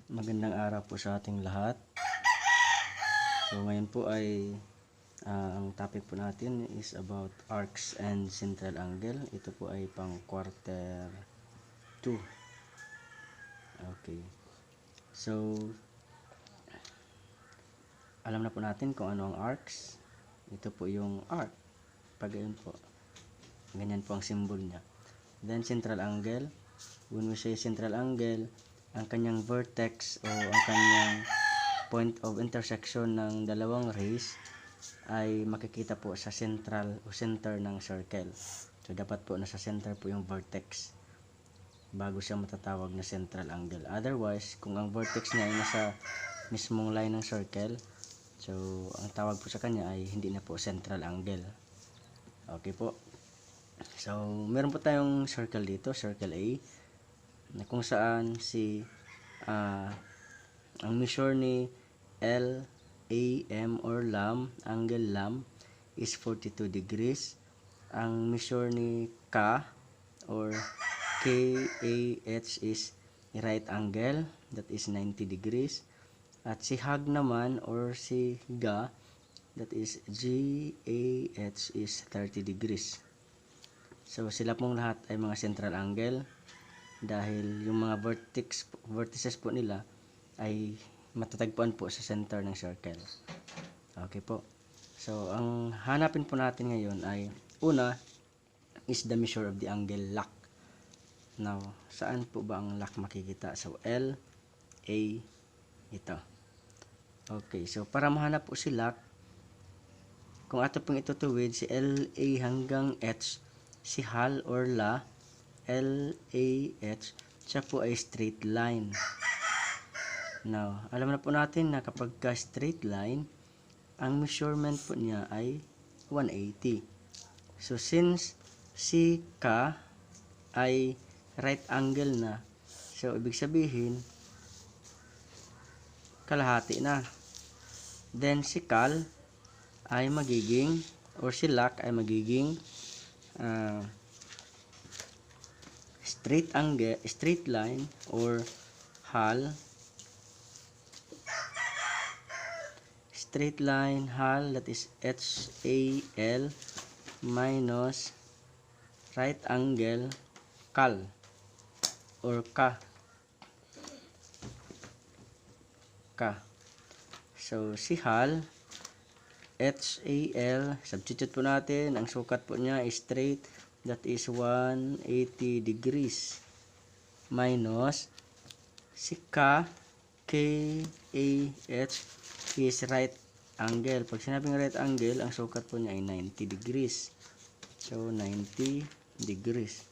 Magandang araw po sa ating lahat. So ngayon po ay ang topic po natin is about arcs and central angle. Ito po ay pang quarter 2. Okay. So alam na po natin kung ano ang arcs. Ito po yung arc. Pag ganyan po. Ganyan po ang symbol niya. Then central angle. When we say central angle, ang kanyang vertex o ang kanyang point of intersection ng dalawang rays ay makikita po sa central o center ng circle. So dapat po nasa center po yung vertex bago siya matatawag na central angle. Otherwise, kung ang vertex niya ay nasa mismong line ng circle, so ang tawag po sa kanya ay hindi na po central angle. Okay po. So meron po tayong circle dito, circle A, na kung saan si ang measure ni LAM or LAM, angle LAM is 42 degrees. Ang measure ni K or KAH is right angle, that is 90 degrees. At si HAG naman or si GA, that is GAH is 30 degrees. So sila pong lahat ay mga central angle dahil yung mga vertices po nila ay matatagpuan po sa center ng circle. Okay po. So ang hanapin po natin ngayon ay una is the measure of the angle lock. Now, saan po ba ang lock makikita? So L, A, ito. Okay, so para mahanap po si lock, kung ato pong itutuwid si LA hanggang H, si HAL or LA, LAH, siya po ay straight line. Now, alam na po natin na kapag ka straight line, ang measurement po niya ay 180. So, since si K ay right angle na, so ibig sabihin, kalahati na. Then, si Cal ay magiging, or si Lock ay magiging straight line or HAL, straight line HAL, that is HAL minus right angle Cal or K. So si HAL, HAL, substitute po natin, ang sukat po niya is straight, that is 180 degrees minus si K, KAH is right angle. Pag sinabing right angle, ang sukat po niya ay 90 degrees. So 90 degrees.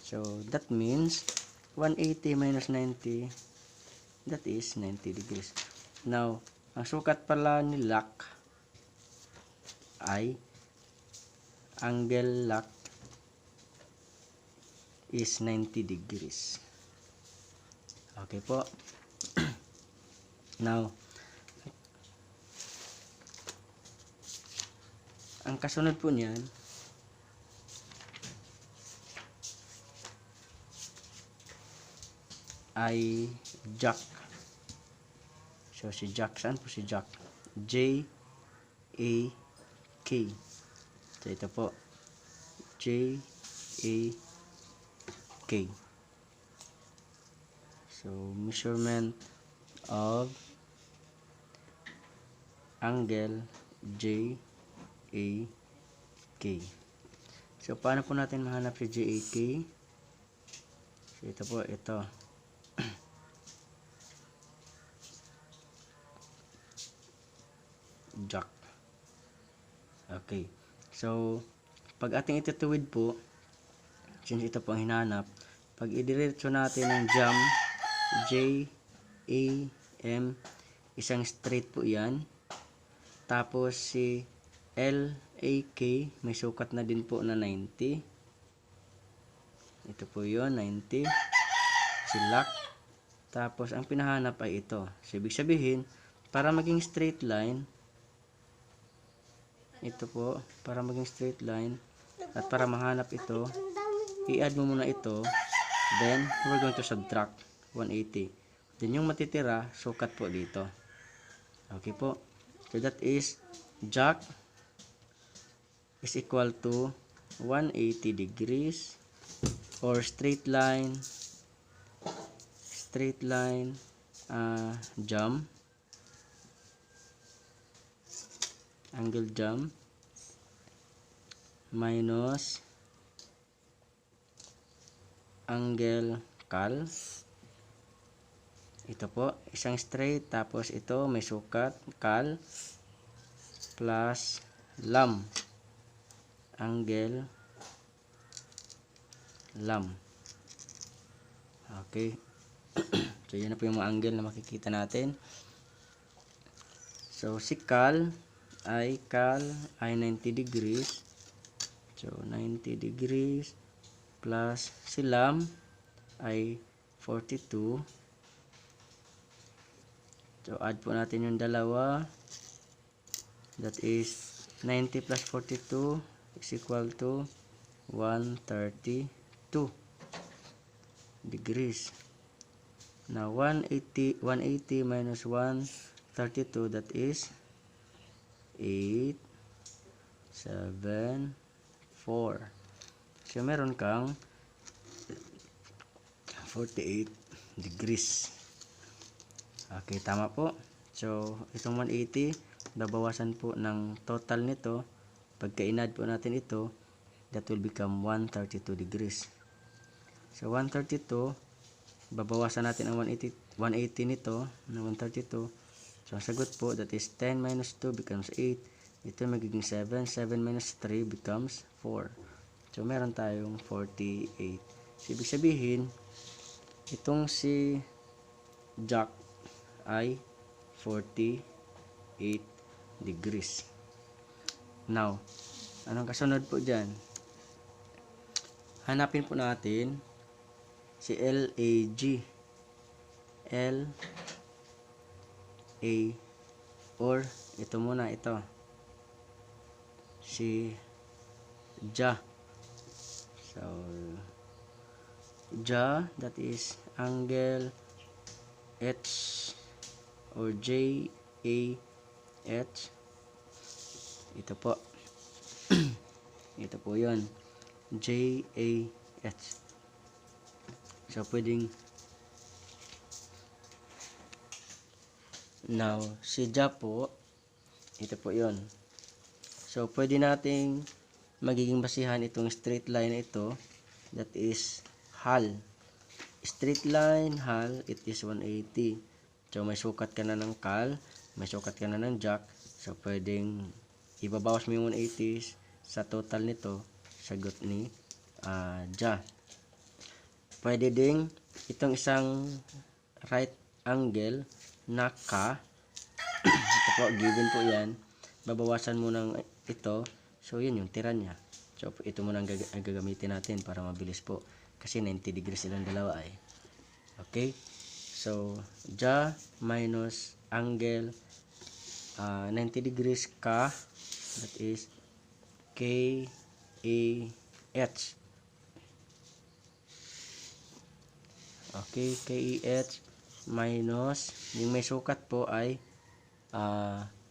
So that means 180 minus 90, that is 90 degrees. Now, ang sukat pala ni lock ay angle lock is 90 degrees. Okay po. Now, ang kasunod po niyan ay jack. So si jack, saan po si jack? J A K. So ito po, J A K. So measurement of angle J A K. So paano po natin mahanap si J A K? So ito po, ito. Jack. Okay. So, pag ating itutuwid po, since ito po ang hinahanap, pag idiretso natin ng jam, J, A, M, isang straight po yan. Tapos si L, A, K, may sukat na din po na 90. Ito po yun, 90. Si lock. Tapos, ang pinahanap ay ito. So, ibig sabihin, para maging straight line, ito po, para maging straight line, at para mahanap ito, i-add mo muna ito, then we're going to subtract 180. Then yung matitira, sukat po dito. Okay po. So that is jack is equal to 180 degrees or straight line jump, angle jump minus angle cal. Ito po, isang straight, tapos ito may sukat, cal, plus lam, angle lam. Okay. So, yan na po yung mga angle na makikita natin. So, si cal ay 90 degrees. So, 90 degrees plus si lam ay 42. So, add po natin yung dalawa. That is 90 plus 42 is equal to 132 degrees. Now, 180 minus 132, that is 8, 7, 4. So, meron kang 48 degrees. Okay, tama po. So, itong 180, babawasan po ng total nito. Pagka in-add po natin ito, that will become 132 degrees. So, 132, babawasan natin ang 180 nito, na 132. So, ang sagot po, that is 10 minus 2 becomes 8. Ito magiging 7. 7 minus 3 becomes 4. So, meron tayong 48. So, ibig sabihin, itong si jack ay 48 degrees. Now, anong kasunod po dyan? Hanapin po natin si LAG. Or ito muna, ito. Si ja. So, ja, that is angle H or JAH. Ito po. Ito po yun. JAH. So, pwedeng now, si ja po, ito po yun. So, pwede nating magiging basihan itong straight line na ito, that is hal. Straight line, hal, it is 180. So, may sukat ka na ng cal, may sukat ka na ng jack. So, pwedeng ibabawas mo yung 180 sa total nito, sagot ni ja. Pwede ding itong isang right angle na ka, ito po, given po yan, babawasan mo ng ito, so yun yung tira niya. So, ito muna ang gagamitin natin para mabilis po, kasi 90 degrees silang dalawa ay. Okay, so ja minus angle 90 degrees ka, that is KAH. Okay, KAH minus yung may sukat po ay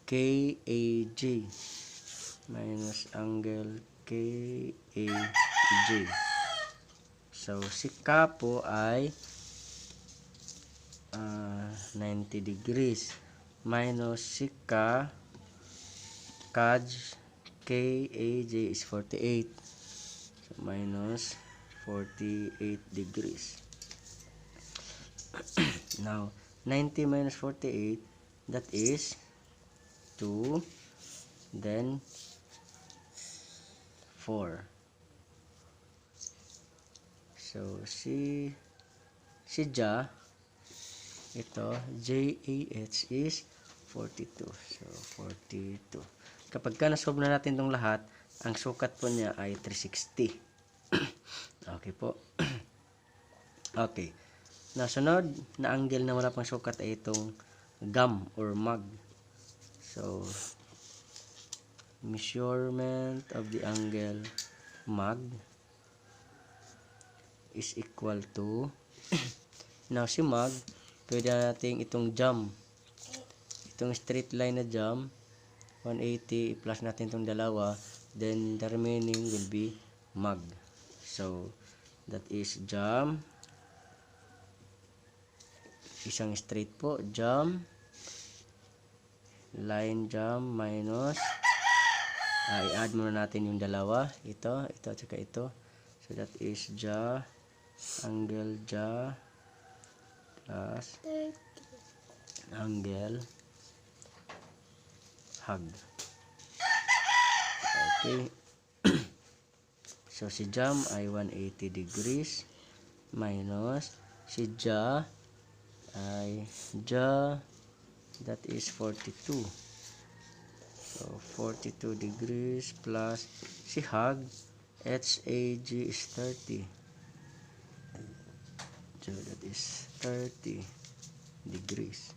KAG minus angle KAG. So, si K po ay 90 degrees minus si KAG is 48. So, minus 48 degrees. Now, 90 minus 48, that is 2, then 4. So, si ja, ito, JAH is 42. So, 42. Kapag ka nasolve na natin itong lahat, ang sukat po niya ay 360. Okay po. Okay. Nasunod na angle na wala pang sukat ay itong gam or mag. So, measurement of the angle mag is equal to now si mag, pwede natin itong jump. Itong straight line na jump, 180, plus natin itong dalawa, then the remaining will be mag. So, that is jump. Isang straight po, jump. Line jump minus, i-add muna natin yung dalawa. Ito, at saka ito. So, that is ja, angle ja, plus angle hug. Okay. So, si jump ay 180 degrees minus si ja ay ja, that is 42. So, 42 degrees plus si hug, HAG is 30. So, that is 30 degrees.